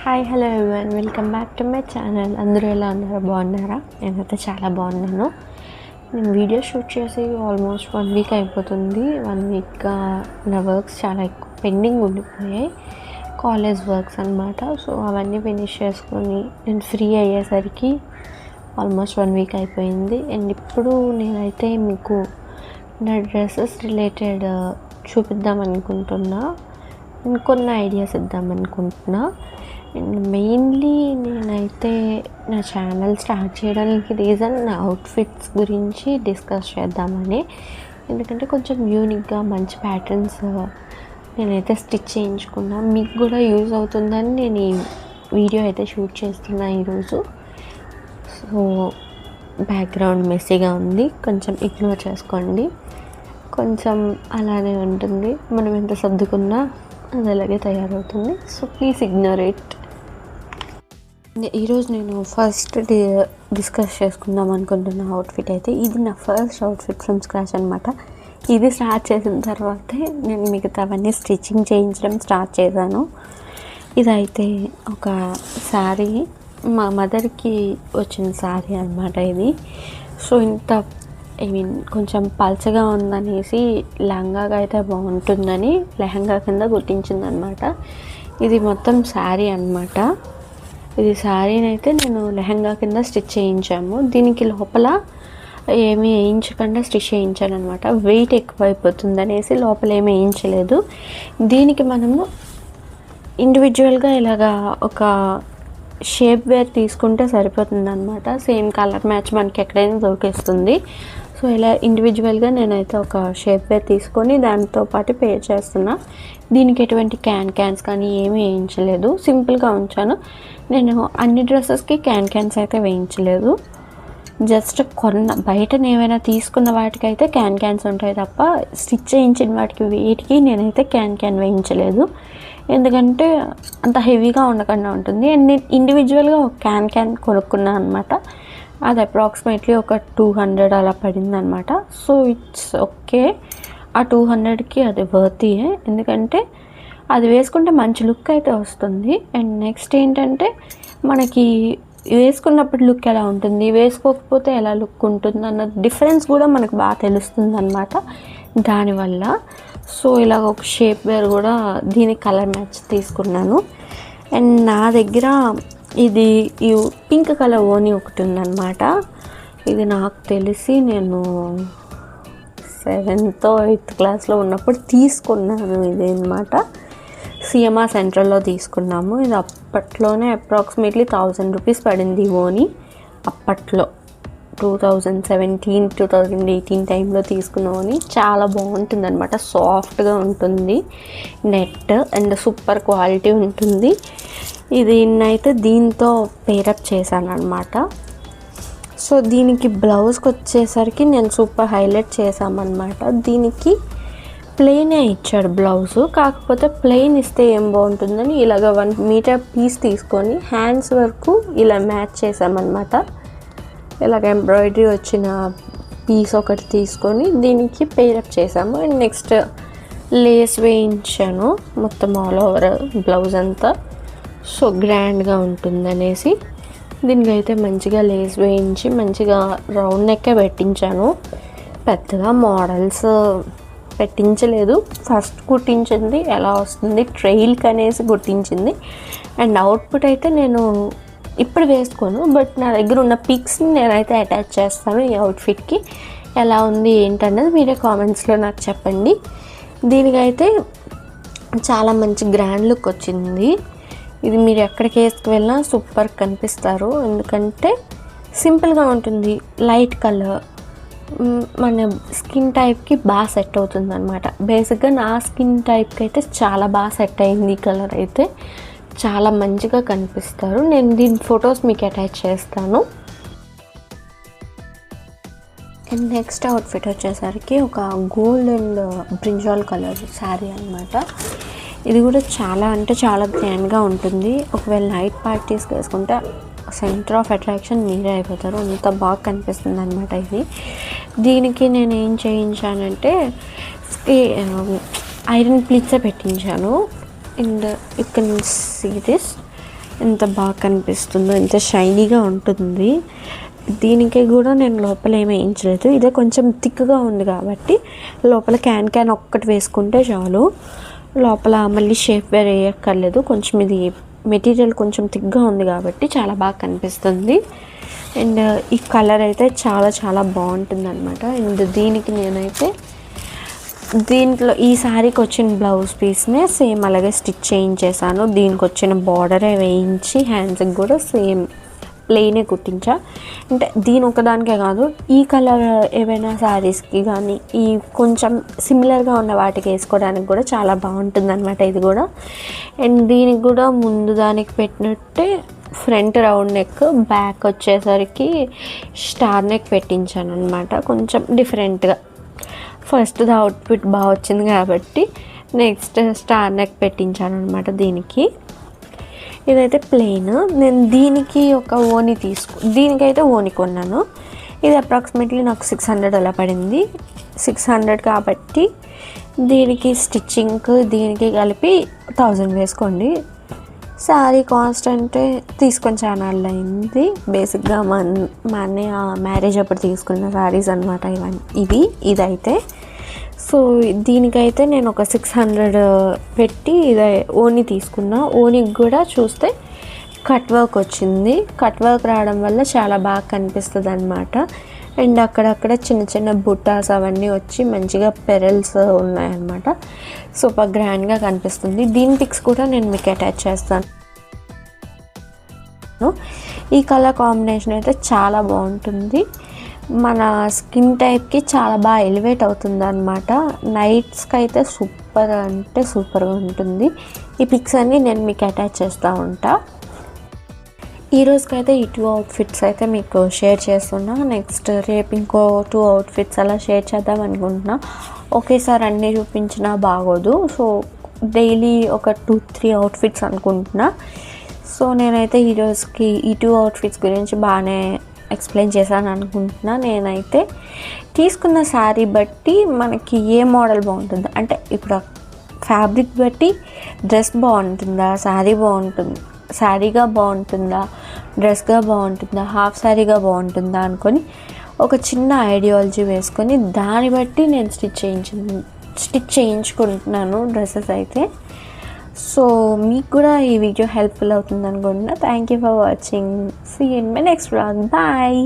Hi hello everyone, welcome back to my channel. అందరూ ఎలా ఉన్నారు? బాగున్నారా? నేనైతే చాలా బాగున్నాను. నేను వీడియో షూట్ చేసి ఆల్మోస్ట్ 1 వీక్ అయిపోతుంది. 1 వీక్గా నా వర్క్స్ చాలా ఎక్కువ పెండింగ్ ఉండిపోయాయి, కాలేజ్ వర్క్స్ అనమాట. సో అవన్నీ ఫినిష్ చేసుకొని నేను ఫ్రీ అయ్యేసరికి ఆల్మోస్ట్ 1 వీక్ అయిపోయింది. అండ్ ఇప్పుడు నేనైతే మీకు నా డ్రెస్సెస్ రిలేటెడ్ చూపిద్దాం అనుకుంటున్నా, ఇంకొన్ని ఐడియాస్ ఇద్దాం అనుకుంటున్నా. అండ్ మెయిన్లీ నేనైతే నా ఛానల్ స్టార్ట్ చేయడానికి రీజన్ నా అవుట్ఫిట్స్ గురించి డిస్కస్ చేద్దామని. ఎందుకంటే కొంచెం యూనిక్గా మంచి ప్యాటర్న్స్ నేనైతే స్టిచ్ చేయించుకున్నా, మీకు కూడా యూజ్ అవుతుందని నేను ఈ వీడియో అయితే షూట్ చేస్తున్నా ఈరోజు. సో బ్యాక్గ్రౌండ్ మెస్సీగా ఉంది, కొంచెం ఇగ్నోర్ చేసుకోండి. కొంచెం అలానే ఉంటుంది, మనం ఎంత సర్దుకున్నా అది అలాగే తయారవుతుంది. So please ignore it. ఈరోజు నేను ఫస్ట్ డిస్కస్ చేసుకుందాం అనుకుంటున్న అవుట్ఫిట్ అయితే ఇది నా ఫస్ట్ అవుట్ఫిట్ ఫ్రమ్ స్క్రాచ్ అనమాట. ఇది స్టార్ట్ చేసిన తర్వాతే నేను మిగతావన్నీ స్టిచ్చింగ్ చేయించడం స్టార్ట్ చేశాను. ఇదైతే ఒక శారీ, మా మదర్కి వచ్చిన శారీ అనమాట ఇది. సో ఇంత కొంచెం పల్చగా ఉందనేసి లెహంగాగా అయితే బాగుంటుందని లెహంగా కింద కుట్టించిందనమాట. ఇది మొత్తం శారీ అనమాట. ఇది శారీని అయితే నేను లెహంగా కింద స్టిచ్ చేయించాము. దీనికి లోపల ఏమీ వేయించకుండా స్టిచ్ చేయించాను అనమాట. వెయిట్ ఎక్కువ అయిపోతుంది అనేసి లోపల ఏమీ వేయించలేదు. దీనికి మనము ఇండివిజువల్గా ఇలాగా ఒక షేప్ వేర్ తీసుకుంటే సరిపోతుంది అనమాట. సేమ్ కలర్ మ్యాచ్ మనకి ఎక్కడైనా దొరికేస్తుంది. సో ఇలా ఇండివిజువల్గా నేనైతే ఒక షేప్ వేర్ తీసుకొని దాంతో పాటు పేర్ చేస్తున్నా. దీనికి ఎటువంటి క్యాన్స్ కానీ ఏమీ వేయించలేదు, సింపుల్గా ఉంచాను. నేను అన్ని డ్రెస్సెస్కి క్యాన్స్ అయితే వేయించలేదు. జస్ట్ బయట ఏమైనా తీసుకున్న వాటికైతే క్యాన్స్ ఉంటాయి తప్ప స్టిచ్ చేయించిన వాటికి వేటికి నేనైతే క్యాన్ వేయించలేదు. ఎందుకంటే అంత హెవీగా ఉండకుండా ఉంటుంది. అండ్ నేను ఇండివిజువల్గా ఒక క్యాన్ కొనుక్కున్నాను అనమాట. అది అప్రాక్సిమేట్లీ ఒక 200 అలా పడిందనమాట. సో ఇట్స్ ఓకే, ఆ 200కి అది వర్తీయే, ఎందుకంటే అది వేసుకుంటే మంచి లుక్ అయితే వస్తుంది. అండ్ నెక్స్ట్ ఏంటంటే మనకి వేసుకున్నప్పుడు లుక్ ఎలా ఉంటుంది, వేసుకోకపోతే ఎలా లుక్ ఉంటుంది అన్న డిఫరెన్స్ కూడా మనకు బాగా తెలుస్తుంది అనమాట దానివల్ల. సో ఇలా ఒక షేప్ వేర్ కూడా దీనికి కలర్ మ్యాచ్ తీసుకున్నాను. అండ్ నా దగ్గర ఇది ఈ పింక్ కలర్ ఓని ఒకటి ఉందన్నమాట. ఇది నాకు తెలిసి నేను 7th or 8th క్లాస్లో ఉన్నప్పుడు తీసుకున్నాను. ఇది అనమాట సిఎంఆర్ సెంట్రల్లో తీసుకున్నాము. ఇది అప్పట్లోనే అప్రాక్సిమేట్లీ 1000 రూపీస్ పడింది ఓని. అప్పట్లో 2017, 2018 టైంలో తీసుకున్న ఓని. చాలా బాగుంటుంది అనమాట, సాఫ్ట్గా ఉంటుంది, నెట్ అండ్ సూపర్ క్వాలిటీ ఉంటుంది. ఇది అయితే దీంతో పేరప్ చేశాను అనమాట. సో దీనికి బ్లౌజ్కి వచ్చేసరికి నేను సూపర్ హైలైట్ చేశామన్నమాట. దీనికి ప్లెయినే ఇచ్చాడు బ్లౌజు, కాకపోతే ప్లెయిన్ ఇస్తే ఏం బాగుంటుందని ఇలాగ 1 మీటర్ పీస్ తీసుకొని హ్యాండ్స్ వరకు ఇలా మ్యాచ్ చేసామన్నమాట. ఇలాగ ఎంబ్రాయిడరీ వచ్చిన పీస్ ఒకటి తీసుకొని దీనికి పేరప్ చేసాము. అండ్ నెక్స్ట్ లేస్ వేయించాను మొత్తం ఆల్ ఓవర్ బ్లౌజ్ అంతా. సో గ్రాండ్గా ఉంటుందనేసి దీనికి అయితే మంచిగా లేస్ వేయించి మంచిగా రౌండ్ నెక్కే పెట్టించాను. పెద్దగా మోడల్స్ పెట్టించలేదు, ఫస్ట్ కుట్టించింది ఎలా వస్తుంది ట్రైల్కి అనేసి కుట్టించింది. అండ్ అవుట్పుట్ అయితే నేను ఇప్పుడు వేసుకోను, బట్ నా దగ్గర ఉన్న పిక్స్ని నేనైతే అటాచ్ చేస్తాను ఈ అవుట్ఫిట్కి. ఎలా ఉంది ఏంటన్నది మీరే కామెంట్స్లో నాకు చెప్పండి. దీనికైతే చాలా మంచి గ్రాండ్ లుక్ వచ్చింది. ఇది మీరు ఎక్కడికి వేసుకువెళ్ళినా సూపర్ కనిపిస్తారు, ఎందుకంటే సింపుల్గా ఉంటుంది, లైట్ కలర్, మన స్కిన్ టైప్కి బాగా సెట్ అవుతుంది అనమాట. బేసిక్గా నా స్కిన్ టైప్కి అయితే చాలా బాగా సెట్ అయింది. ఈ కలర్ అయితే చాలా మంచిగా కనిపిస్తారు. నేను దీని ఫొటోస్ మీకు అటాచ్ చేస్తాను. అండ్ నెక్స్ట్ అవుట్ఫిట్ వచ్చేసరికి ఒక gold and brinjal colour sari అనమాట. ఇది కూడా చాలా అంటే చాలా గ్రాండ్గా ఉంటుంది. ఒకవేళ నైట్ పార్టీస్కి వేసుకుంటే సెంటర్ ఆఫ్ అట్రాక్షన్ మీరే అయిపోతారు, అంత బాగా కనిపిస్తుంది అనమాట ఇది. దీనికి నేను ఏం చేయించానంటే ఐరన్ ప్లీట్సే పెట్టించాను. And you can see this ఎంత బాగా కనిపిస్తుందో, ఎంత షైనీగా ఉంటుంది. దీనికి కూడా నేను లోపల ఏమి వేయించలేదు. ఇదే కొంచెం థిక్గా ఉంది కాబట్టి లోపల క్యాన్ ఒక్కటి వేసుకుంటే చాలు. లోపల మళ్ళీ షేప్ వేర్ వేయక్కర్లేదు. కొంచెం ఇది మెటీరియల్ కొంచెం థిక్గా ఉంది కాబట్టి చాలా బాగా కనిపిస్తుంది. అండ్ ఈ కలర్ అయితే చాలా చాలా బాగుంటుంది అనమాట. అండ్ దీనికి నేనైతే దీంట్లో ఈ శారీకి వచ్చిన బ్లౌజ్ పీస్నే సేమ్ అలాగే స్టిచ్ చేయించేసాను. దీనికి వచ్చిన బార్డరే వేయించి హ్యాండ్స్కి కూడా సేమ్ ప్లెయినే కుట్టించా. అంటే దీని ఒకదానికే కాదు, ఈ కలర్ ఏవైనా శారీస్కి కానీ ఈ కొంచెం సిమిలర్గా ఉన్న వాటికి వేసుకోవడానికి కూడా చాలా బాగుంటుంది అనమాట ఇది కూడా. అండ్ దీనికి కూడా ముందు దానికి పెట్టినట్టే ఫ్రంట్ రౌండ్ నెక్, బ్యాక్ వచ్చేసరికి స్టార్ నెక్ పెట్టించాను అనమాట. కొంచెం డిఫరెంట్గా ఫస్ట్ది అవుట్ఫిట్ బాగా వచ్చింది కాబట్టి నెక్స్ట్ స్టార్ నెక్ పెట్టించాను అనమాట దీనికి. ఇదైతే ప్లెయిన్. నేను దీనికి ఒక ఓని దీనికైతే ఓని కొన్నాను. ఇది అప్రాక్సిమేట్లీ నాకు 600 అలా పడింది. 600 కాబట్టి దీనికి స్టిచ్చింగ్కి దీనికి కలిపి 1000 వేసుకోండి. శారీ కాస్ట్ అంటే తీసుకొని ఛానల్ అయింది. బేసిక్గా మా అన్నయ్య మ్యారేజ్ అప్పుడు తీసుకున్న శారీస్ అనమాట ఇదైతే. సో దీనికైతే నేను ఒక 600 పెట్టి ఇది ఓని తీసుకున్నా. ఓనికి కూడా చూస్తే కట్ వర్క్ వచ్చింది. కట్ వర్క్ రావడం వల్ల చాలా బాగా కనిపిస్తుంది అనమాట. అండ్ అక్కడక్కడ చిన్న చిన్న బుట్టాస్ అవన్నీ వచ్చి మంచిగా పెరల్స్ ఉన్నాయన్నమాట. సూపర్ గ్రాండ్గా కనిపిస్తుంది. దీని పిక్స్ కూడా నేను మీకు అటాచ్ చేస్తాను. ఈ కలర్ కాంబినేషన్ అయితే చాలా బాగుంటుంది. మన స్కిన్ టైప్కి చాలా బాగా ఎలివేట్ అవుతుంది అనమాట. నైట్స్కి అయితే సూపర్ అంటే సూపర్గా ఉంటుంది. ఈ పిక్స్ అన్నీ నేను మీకు అటాచ్ చేస్తూ ఉంటా. ఈ రోజుకైతే ఈ 2 అవుట్ఫిట్స్ అయితే మీకు షేర్ చేస్తున్నా. నెక్స్ట్ రేపు ఇంకో 2 అవుట్ఫిట్స్ అలా షేర్ చేద్దాం అనుకుంటున్నా. ఒకేసారి అన్నీ చూపించినా బాగోదు. సో డైలీ ఒక 2-3 అవుట్ఫిట్స్ అనుకుంటున్నా. సో నేనైతే ఈరోజుకి ఈ 2 అవుట్ఫిట్స్ గురించి బాగానే ఎక్స్ప్లెయిన్ చేశాను అనుకుంటున్నా. నేనైతే తీసుకున్న శారీ బట్టి మనకి ఏ మోడల్ బాగుంటుందో, అంటే ఇప్పుడు ఫ్యాబ్రిక్ బట్టి డ్రెస్ బాగుంటుందా, శారీగా బాగుంటుందా, డ్రెస్గా బాగుంటుందా, హాఫ్ శారీగా బాగుంటుందా అనుకొని ఒక చిన్న ఐడియాలజీ వేసుకొని దాన్ని బట్టి నేను స్టిచ్ చేయించుకుంటున్నాను డ్రెస్సెస్ అయితే. సో మీకు కూడా ఈ వీడియో హెల్ప్ఫుల్ అవుతుంది అనుకుంటున్నా. Thank you for watching. See you in my next vlog. Bye.